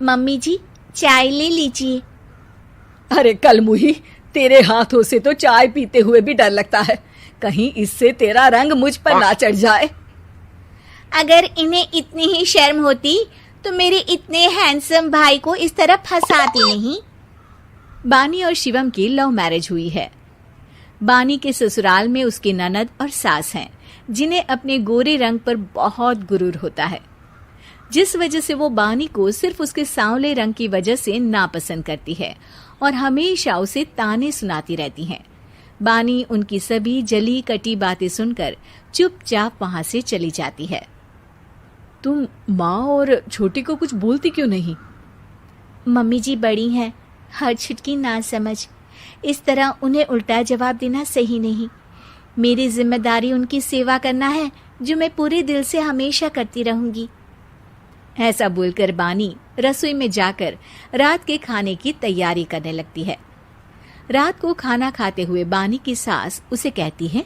Mummy जी, चाय ले लीजिए। अरे कलमुही, तेरे हाथों से तो चाय पीते हुए भी डर लगता है, कहीं इससे तेरा रंग मुझ पर ना चढ़ जाए। अगर इन्हें इतनी ही शर्म होती तो मेरे इतने हैंडसम भाई को इस तरह फंसाती नहीं। बानी और शिवम की लव मैरिज हुई है। बानी के ससुराल में उसकी ननद और सास हैं, जिन्हें अपने गोरे रंग पर बहुत गुरूर होता है, जिस वजह से वो बानी को सिर्फ उसके सांवले रंग की वजह से नापसंद करती है और हमेशा उसे ताने सुनाती रहती हैं। बानी उनकी सभी जली कटी बातें सुनकर चुपचाप वहां से चली जाती है। तुम माँ और छोटी को कुछ बोलती क्यों नहीं? मम्मी जी बड़ी हैं, हर छुटकी ना समझ, इस तरह उन्हें उल्टा जवाब देना सही नहीं। मेरी जिम्मेदारी उनकी सेवा करना है, जो मैं पूरे दिल से हमेशा करती रहूंगी। ऐसा बोलकर बानी रसोई में जाकर रात के खाने की तैयारी करने लगती है। रात को खाना खाते हुए बानी की सास उसे कहती है,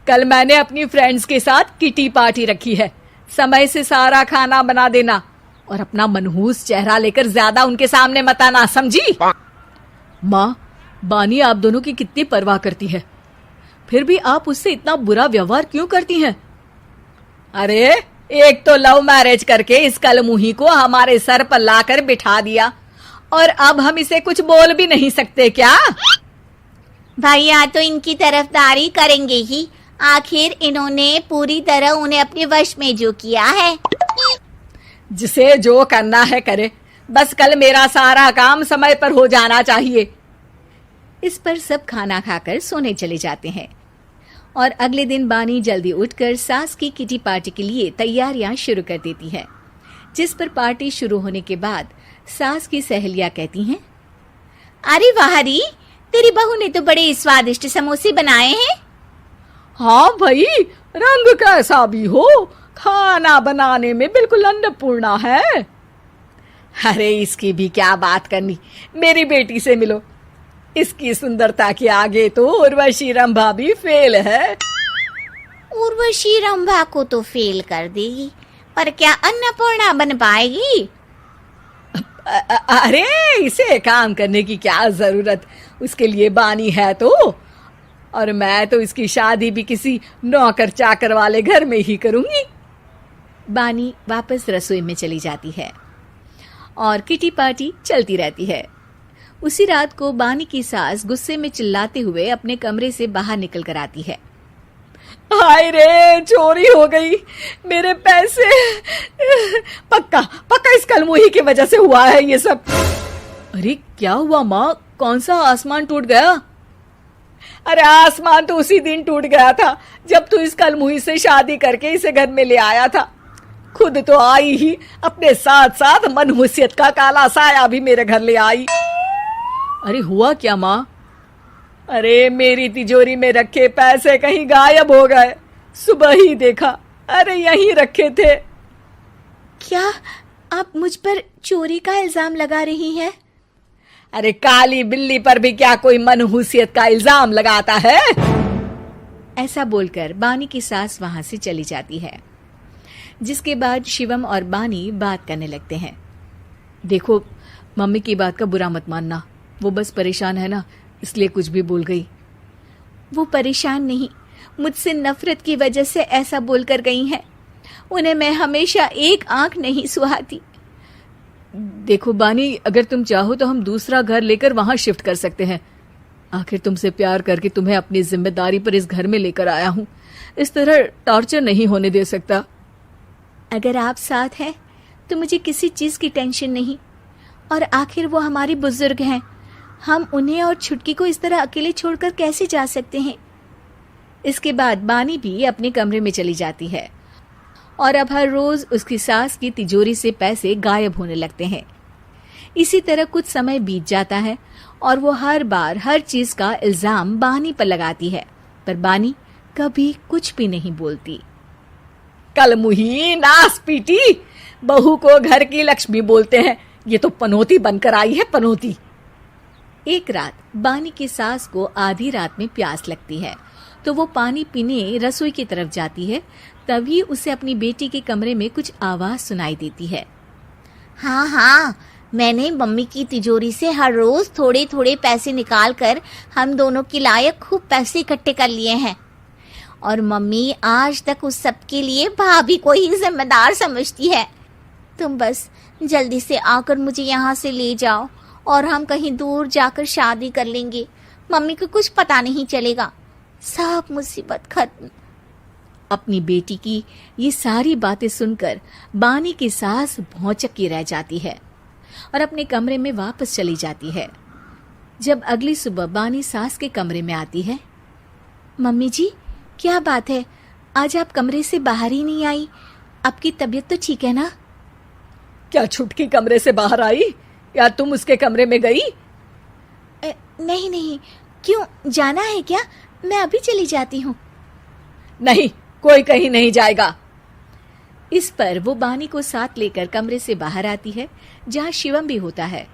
कल मैंने अपनी फ्रेंड्स के साथ किटी पार्टी रखी है, समय से सारा खाना बना देना और अपना मनहूस चेहरा लेकर ज्यादा उनके सामने मत आना, समझी? माँ, बानी आप दोनों की कितनी परवाह करती है, फिर भी आप उससे इतना बुरा व्यवहार क्यों करती हैं? अरे एक तो लव मैरिज करके इस कलमुही को हमारे सर पर लाकर बिठा दिया और अब हम इसे कुछ बोल भी नहीं सकते क्या? भैया तो इनकी तरफदारी करेंगे ही, आखिर इन्होंने पूरी तरह उन्हें अपने वश में जो किया है। जिसे जो करना है करे, बस कल मेरा सारा काम समय पर हो जाना चाहिए। इस पर सब खाना खाकर सोने चले जाते हैं और अगले दिन बानी जल्दी उठकर सास की किटी पार्टी के लिए तैयारियां शुरू कर देती है, जिस पर पार्टी शुरू होने के बाद सास की सहेलियां कहती हैं, अरे वाह री, तेरी बहू ने तो बड़े स्वादिष्ट समोसे बनाए हैं। हाँ भाई, रंग कैसा भी हो, खाना बनाने में बिल्कुल अन्नपूर्णा है। अरे इसकी भी क्या बात करनी, मेरी बेटी से मिलो, इसकी सुंदरता के आगे तो उर्वशी रंभा भी फेल है। उर्वशी रंभा को तो फेल कर देगी, पर क्या अन्नपूर्णा बन पाएगी? अरे इसे काम करने की क्या जरूरत, उसके लिए बानी है तो, और मैं तो इसकी शादी भी किसी नौकर चाकर वाले घर में ही करूंगी। बानी वापस रसोई में चली जाती है और किटी पार्टी चलती रहती है। उसी रात को बानी की सास गुस्से में चिल्लाते हुए अपने कमरे से बाहर निकल कर आती है। हाय रे, चोरी हो गई, मेरे पैसे, पक्का पक्का इस कलमुही की वजह से हुआ है ये सब। अरे क्या हुआ माँ, कौन सा आसमान टूट गया? अरे आसमान तो उसी दिन टूट गया था जब तू इस कलमुही से शादी करके इसे घर में ले आया था। खुद तो आई ही, अपने साथ साथ मनहूसियत का काला साया भी मेरे घर ले आई। अरे हुआ क्या माँ? अरे मेरी तिजोरी में रखे पैसे कहीं गायब हो गए, सुबह ही देखा, अरे यहीं रखे थे। क्या आप मुझ पर चोरी का इल्जाम लगा रही हैं? अरे काली बिल्ली पर भी क्या कोई मनहूसियत का इल्जाम लगाता है? ऐसा बोलकर बानी की सास वहां से चली जाती है, जिसके बाद शिवम और बानी बात करने लगते हैं। देखो, मम्मी की बात का बुरा मत मानना, वो बस परेशान है ना, इसलिए कुछ भी बोल गई। वो परेशान नहीं, मुझसे नफरत की वजह से ऐसा बोलकर गई हैं। उन्हें मैं हमेशा एक आंख नहीं सुहाती। देखो बानी, अगर तुम चाहो तो हम दूसरा घर लेकर वहां शिफ्ट कर सकते हैं। आखिर तुमसे प्यार करके तुम्हें अपनी जिम्मेदारी पर इस घर में लेकर आया हूं, इस तरह टॉर्चर नहीं होने दे सकता। अगर आप साथ हैं तो मुझे किसी चीज की टेंशन नहीं, और आखिर वो हमारी बुजुर्ग हैं, हम उन्हें और छुटकी को इस तरह अकेले छोड़कर कैसे जा सकते हैं? इसके बाद बानी भी अपने कमरे में चली जाती है और अब हर रोज उसकी सास की तिजोरी से पैसे गायब होने लगते हैं। इसी तरह कुछ समय बीत जाता है और वो हर बार हर चीज का इल्जाम बानी पर लगाती है, पर बानी कभी कुछ भी नहीं बोलती। कलमुही नास पीटी, बहू को घर की लक्ष्मी बोलते हैं, ये तो पनौती बनकर आई है, पनौती। एक रात बानी की सास को आधी रात में प्यास लगती है, तो वो पानी पीने रसोई की तरफ जाती है। तभी उसे अपनी बेटी के कमरे में कुछ आवाज सुनाई देती है। हाँ हाँ, मैंने मम्मी की तिजोरी से हर रोज थोड़े थोड़े पैसे निकाल कर हम दोनों के लायक खूब पैसे इकट्ठे कर लिए हैं। और मम्मी आज तक उस सब के लिए भाभी को ही जिम्मेदार समझती है। तुम बस जल्दी से आकर मुझे यहाँ से ले जाओ और हम कहीं दूर जाकर शादी कर लेंगे। मम्मी को कुछ पता नहीं चलेगा, सब मुसीबत खत्म। अपनी बेटी की ये सारी बातें सुनकर बानी की सास भौंचक्की रह जाती है और अपने कमरे में वापस चली जाती है। जब अगली सुबह बानी सास के कमरे में आती है, मम्मी जी, क्या बात है, आज आप कमरे से बाहर ही नहीं आई? आपकी तबीयत तो ठीक है ना? क्या छुटकी कमरे से बाहर आई या तुम उसके कमरे में गई? नहीं नहीं, क्यों, जाना है क्या? मैं अभी चली जाती हूँ। नहीं, कोई कहीं नहीं जाएगा। इस पर वो बानी को साथ लेकर कमरे से बाहर आती है, जहाँ शिवम भी होता है।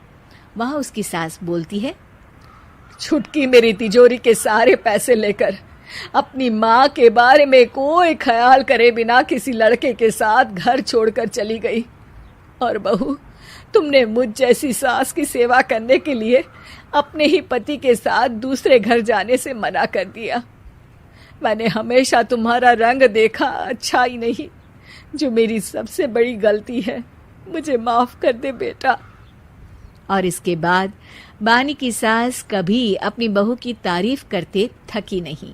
वहां उसकी सास बोलती है, छुटकी मेरी तिजोरी के सारे पैसे लेकर अपनी माँ के बारे में कोई ख्याल करे बिना किसी लड़के के साथ घर छोड़कर चली गई। और बहू, तुमने मुझ जैसी सास की सेवा करने के लिए अपने ही पति के साथ दूसरे घर जाने से मना कर दिया। मैंने हमेशा तुम्हारा रंग देखा अच्छा ही नहीं, जो मेरी सबसे बड़ी गलती है। मुझे माफ कर दे बेटा। और इसके बाद बानी की सास कभी अपनी बहू की तारीफ करते थकी नहीं।